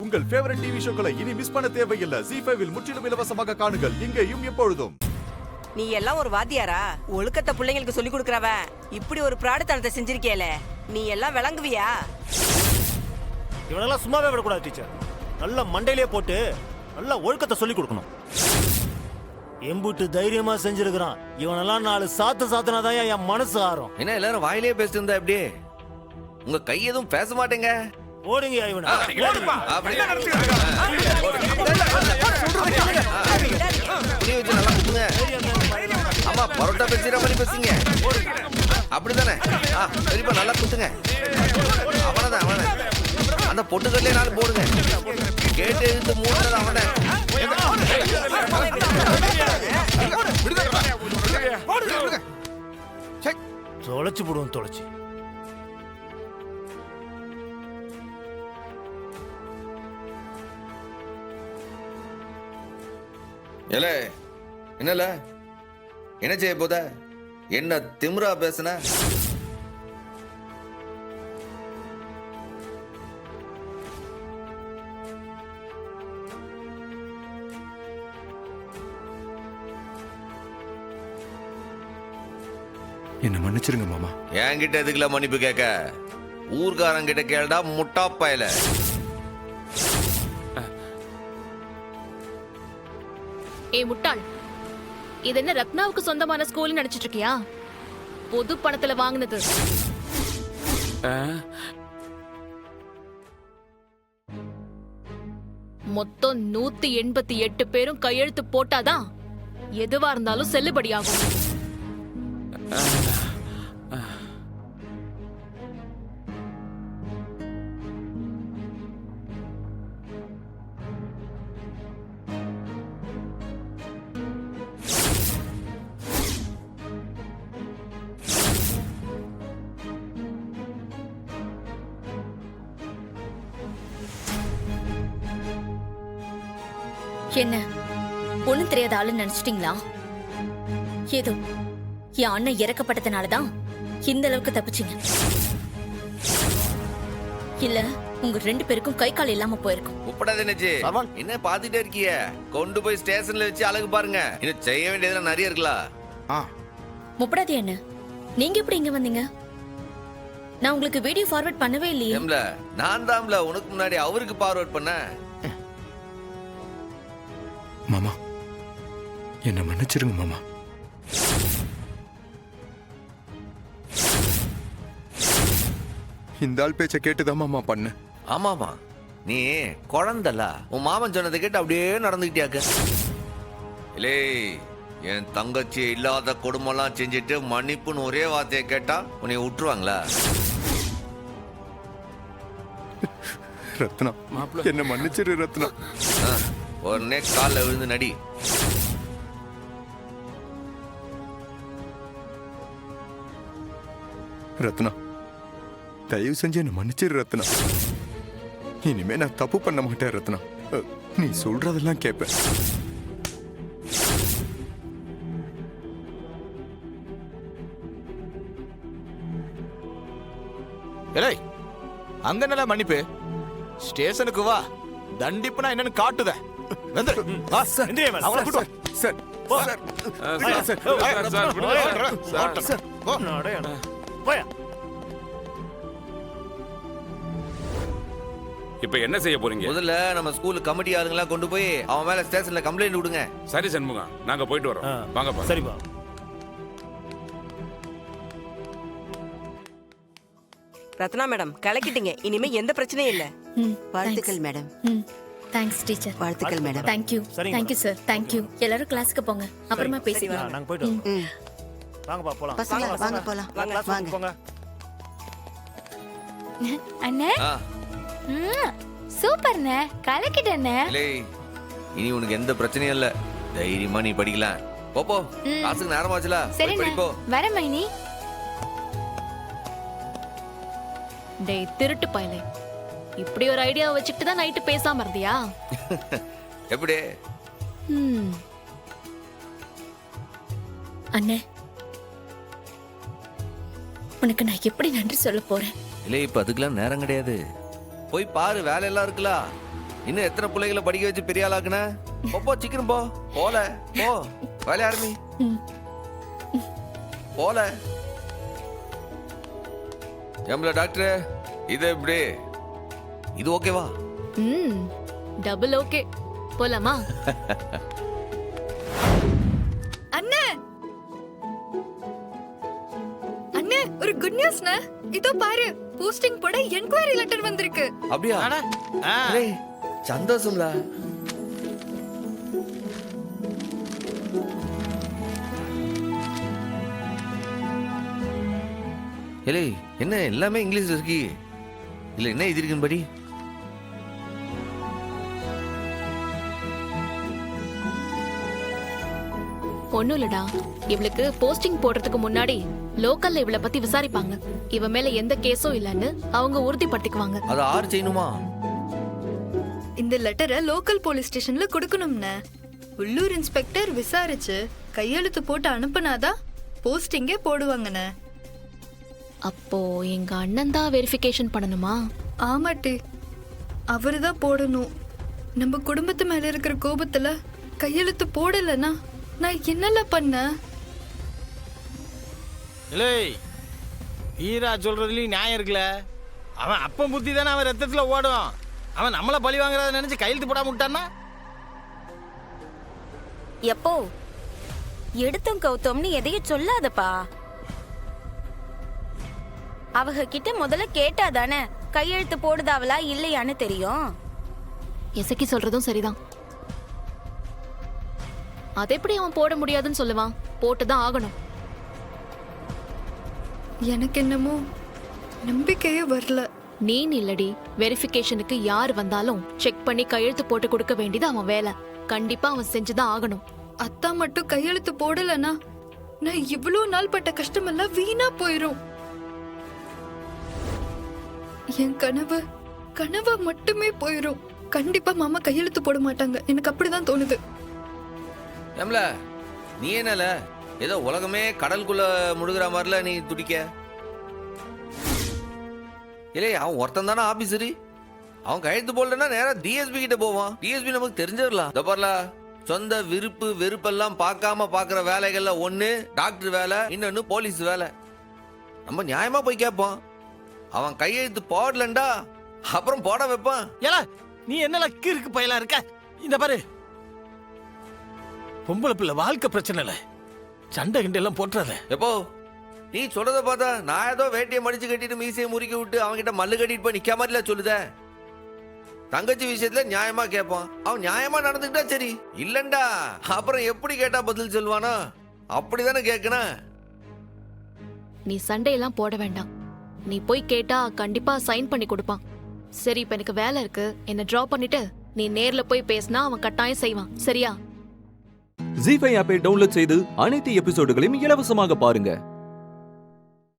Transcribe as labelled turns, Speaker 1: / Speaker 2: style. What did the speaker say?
Speaker 1: உங்கள் favourite TV ஷோக்களை இனி miss பண்ண தேவையில்லை. ZEE5 இல் முற்றிலும் இலவசமாக காணுங்கள். இங்கேயும் எப்பொழுதும்.
Speaker 2: நீ எல்லாம் ஒரு வாத்தியாரா? ஒழுக்கத்தை பிள்ளைங்களுக்கு சொல்லி கொடுக்கறவ இப்படி ஒரு பிராடுத்தனத்தை செஞ்சிருக்கேல, நீ எல்லாம் விளங்குவியா?
Speaker 3: இவனெல்லாம் சும்மாவே விடக்கூடாது டீச்சர். நல்ல மண்டையிலே போட்டு நல்ல ஒழுக்கத்தை சொல்லி கொடுக்கணும். எம்புட்டு தைரியமா செஞ்சிருக்கிறான். இவனெல்லாம் 4 சாத்துனாதான் என் மனசு ஆறும்.
Speaker 4: என்ன எல்லாரும் வாயிலே பேசிட்டு இருந்தா அப்படியே உங்க கை எதுவும் பேச மாட்டேங்க.
Speaker 3: ஓடுங்க இவனை.
Speaker 4: ஆமா பரோட்டா பேசுற மாதிரி பேசுங்க. அப்படித்தானே? சரிப்பா நல்லா குத்துங்க. அவனதான் அவன அந்த பொட்டுக்கல்லே 4 போடுங்க. கேட்டு எடுத்து மூடுறது அவன.
Speaker 3: தொலைச்சு போடுவோம் தொலைச்சு.
Speaker 4: ஏலே என்னல என்ன செய்ய போத? என்ன திமிரா பேசுன?
Speaker 5: என்ன மன்னிச்சிருங்க மாமா.
Speaker 4: என்கிட்ட எதுக்குல மன்னிப்பு கேட்க? ஊர்காரங்கிட்ட கேள்டா முட்டா பயல.
Speaker 6: ஏ முட்டாள், இது என்ன ரத்னாவுக்கு சொந்தமான ஸ்கூல் நினைச்சிட்டு இருக்கியா? பொது பணத்துல வாங்கினது. மொத்தம் 188 பேரும் கையெழுத்து போட்டாதான் எதுவா இருந்தாலும் செல்லுபடியாகும்.
Speaker 7: என்ன ஒண்ணும் தெரியாத ஆளுன்னு நினைச்சிட்டீங்களா? ஏதோ என் அண்ணன் இறக்கப்பட்டதுனாலதான் இந்த அளவுக்கு தப்பிச்சிங்க. இல்ல உங்க 2 பேருக்கும் கை கால் இல்லாம போயிருக்கும்.
Speaker 4: உப்படாத என்ன பாத்துட்டே இருக்கிய? கொண்டு போய் ஸ்டேஷன்ல வச்சு அழகு பாருங்க. இன்னும் செய்ய வேண்டியதுலாம் நிறைய இருக்கலாம்.
Speaker 7: முப்படாதே என்ன, நீங்க எப்படி இங்க வந்தீங்க? நான் உங்களுக்கு வீடியோ ஃபார்வர்ட் பண்ணவே இல்லையே.
Speaker 4: நான் தான்ல உனக்கு முன்னாடி அவருக்கு ஃபார்வர்ட் பண்ண.
Speaker 5: மாமா என்ன மன்னிச்சிருங்க மாமா. இந்த ஆள் பேச்ச கேட்டுதான் மாமா பண்ண.
Speaker 4: ஆமாமா நீ குழந்தல உன் மாமன் சொன்னதை கேட்டு அப்படியே நடந்துக்கிட்டியாக்க. இல்லே என் தங்கச்சி இல்லாத குடும்பம்லாம் செஞ்சுட்டு மன்னிப்புன்னு ஒரே வார்த்தையை கேட்டா உன்னை விட்டுருவாங்களா?
Speaker 5: ரத்னா என்ன மன்னிச்சிரு ரத்னா.
Speaker 4: உடனே காலில் விழுந்து நடி.
Speaker 5: ரத்னா தயவு செஞ்சு என்ன மன்னிச்சிரு ரத்னா. இனிமே நான் தப்பு பண்ண மாட்டேன் ரத்னா. நீ சொல்றதெல்லாம் கேட்பேன்.
Speaker 8: அங்க நல்ல மன்னிப்பு. ஸ்டேஷனுக்கு வா, தண்டிப்புனா என்னன்னு காட்டுத.
Speaker 9: இப்ப என்ன செய்ய போறீங்க?
Speaker 4: முதல்ல நம்ம ஸ்கூல் கமிட்டி ஆளுங்களா கொண்டு போய் அவன் மேல ஸ்டேஷன்ல கம்ப்ளைண்ட் விடுங்க.
Speaker 9: சரி சண்முகம், நாங்க போயிட்டு வரோம். வாங்கப்பா.
Speaker 3: சரிப்பா.
Speaker 2: ரத்னா மேடம் கலக்கிட்டீங்க. இனிமே எந்த பிரச்சனையும் இல்ல.
Speaker 7: வாழ்த்துக்கள் மேடம். Thanks teacher.
Speaker 2: வாழ்த்துக்கள் madam.
Speaker 7: Thank you. Thank you sir. Thank you. எல்லாரும் கிளாஸ்க்கு போங்க, அப்புறமா பேசிக்கலாம்.
Speaker 3: நாங்க போயிட்டு வரோம். வாங்கப்பா போலாம்.
Speaker 2: பசங்க வாங்க போலாம்.
Speaker 3: வாங்க போங்க.
Speaker 6: அண்ணே சூப்பர்ண்ணே, கலக்கிட்டேண்ணே.
Speaker 4: இனி உனக்கு எந்த பிரச்சனையும் இல்ல. தைரியமா நீ படிக்கலாம். போ கிளாஸுக்கு நேரமாச்சுல.
Speaker 6: சரி
Speaker 4: படிப்போ.
Speaker 6: வர மைனி. டேய் திருட்டு பயலே, இப்படி ஒரு ஐடியா வச்சுக்கிட்டு தான் நைட்டு பேசாம இருந்தியா?
Speaker 4: எப்படி?
Speaker 7: அண்ணே உனக்கு நான் எப்படி நன்றி சொல்ல போறேன்?
Speaker 4: இல்ல இப்ப அதுக்கெல்லாம் நேரம் கிடையாது. போய் பாரு, வேலை எல்லாம் இருக்குல்ல. இன்னும் எத்தனை பிள்ளைகளை படிக்க வச்சு பெரிய ஆளாக்குன? போ சீக்கிரம் போ. போல போ வேலை ஆரம்பி. போல ஏம்ல டாக்டர், இது எப்படி? இது ஓகேவா?
Speaker 6: Double okay. போலாமா?
Speaker 10: அண்ணே அண்ணே, ஒரு குட் நியூஸ்ண்ணே. இதோ பாரு, போஸ்டிங் போட என்கொயரி லெட்டர் வந்திருக்கு.
Speaker 4: அப்படியா? ஏய், சந்தோஷம்டா. ஏலே, என்ன எல்லாமே இங்கிலீஷ்ல இருக்கு? இல்ல என்ன எழுதிருக்குன்னு படி.
Speaker 6: ஒண்ணும் இல்லடா, இவளுக்கு போஸ்டிங் போடுறதுக்கு முன்னாடி லோக்கல்ல இவளை பத்தி விசாரிப்பாங்க. இவ மேல எந்த கேஸும் இல்லன்னு அவங்க உறுதிப்படுத்திக்குவாங்க.
Speaker 4: அது ஆறு செய்யணுமா?
Speaker 10: இந்த லெட்டரை லோக்கல் போலீஸ் ஸ்டேஷன்ல கொடுக்கணும்னே. உள்ளூர் இன்ஸ்பெக்டர் விசாரிச்சு கையெழுத்து போட்டு அனுப்புனாதான் போஸ்டிங்கே போடுவாங்கண்ணே.
Speaker 6: அப்போ எங்க அண்ணன் தான் வெரிஃபிகேஷன் பண்ணணுமா?
Speaker 10: ஆமாட்டி, அவருதான் போடணும். நம்ம குடும்பத்து மேல இருக்கிற கோபத்துல கையெழுத்து போடலன்னா நான் என்னல பண்ண?
Speaker 3: இல்லை, வீரா சொல்றதுலயும் நியாயம் இருக்குல்ல. அவன் அப்பன் புத்தி தானே அவன் ரத்தத்துல ஓடும். அவன் நம்மள பழி வாங்குறத நினைச்சு கையெழுத்து போடாம விட்டான்னா?
Speaker 2: எப்போ எடுத்தோம் கவுத்தோம்னு எதையும் சொல்லாதப்பா. அவங்க கிட்ட முதல்ல கேட்டாதானே கையெழுத்து போடுதாவளா இல்லையான்னு தெரியும்.
Speaker 6: எசக்கி சொல்றதும் சரிதான். அது எப்படி அவன் போட முடியாதுன்னு சொல்லுவான்? போட்டுதான் ஆகணும்.
Speaker 10: எனக்கு என்னமோ நம்பிக்கையே வரல.
Speaker 6: நீ இல்லடி, வெரிஃபிகேஷனுக்கு யார் வந்தாலும் செக் பண்ணி கையெழுத்து போட்டு கொடுக்க வேண்டியது அவன் வேலை. கண்டிப்பா அவன் செஞ்சுதான் ஆகணும்.
Speaker 10: அத்தா மட்டும் கையெழுத்து போடலனா நான் இவ்வளவு நாள் பட்ட கஷ்டமெல்லாம் வீணா போயிரும். என் கனவு மட்டுமே போயிரும். கண்டிப்பா மாமா கையெழுத்து போட மாட்டாங்க. எனக்கு அப்படிதான் தோணுது.
Speaker 4: ஏம்ல, நீ என்னல ஏதோ உலகமே கடலுக்குள்ள முழுகிற மாதிரில நீ துடிக்க? இல்லை, அவன் ஒருத்தன் தானே ஆபீசரு. அவன் கையெழுத்து போடலன்னா நேரா டிஎஸ்பி கிட்ட போவான். டிஎஸ்பி நமக்கு தெரிஞ்சிடலாம். தப்பர்ல சொந்த விருப்பு வெறுப்பெல்லாம் பார்க்காம பாக்குற வேலைகள்ல ஒண்ணு டாக்டர் வேலை, இன்னொன்னு போலீஸ் வேலை. நம்ம நியாயமா போய் கேட்போம். அவன் கையெழுத்து போடலண்டா அப்புறம் போட வைப்பான்.
Speaker 3: ஏலா, நீ என்ன கிறுக்கு பயலா இருக்க? இந்த பாரு, பொம்பளை பிள்ளை வாழ்க்கை பிரச்சனை இல்ல, சண்டை கிண்டை எல்லாம் போட்டுறாத.
Speaker 4: எப்போ நீ சொல்றத பார்த்தா நான் ஏதோ வேட்டியை மடிச்சு கட்டிட்டு மீசையை முறுக்கி விட்டு அவன்கிட்ட மல்லு கட்டிட்டு போய் நிக்க மாதிரில சொல்லுத. தங்கச்சி விஷயத்துல நியாயமா கேட்பான். அவன் நியாயமா நடந்துக்கிட்டா சரி, இல்லண்டா அப்புறம் எப்படி கேட்டா பதில் சொல்லுவானா? அப்படிதானே கேட்கணும்.
Speaker 6: நீ சண்டையெல்லாம் போட வேண்டாம். நீ போய் கேட்டா கண்டிப்பா சைன் பண்ணி கொடுப்பான். சரி, இப்ப எனக்கு வேலை இருக்கு, என்ன டிராப் பண்ணிட்டு நீ நேர்ல போய் பேசினா அவன் கட்டாயம் செய்வான். சரியா?
Speaker 11: ஜீ5 ஆப்பை டவுன்லோட் செய்து அனைத்து எபிசோடுகளையும் இலவசமாக பாருங்க.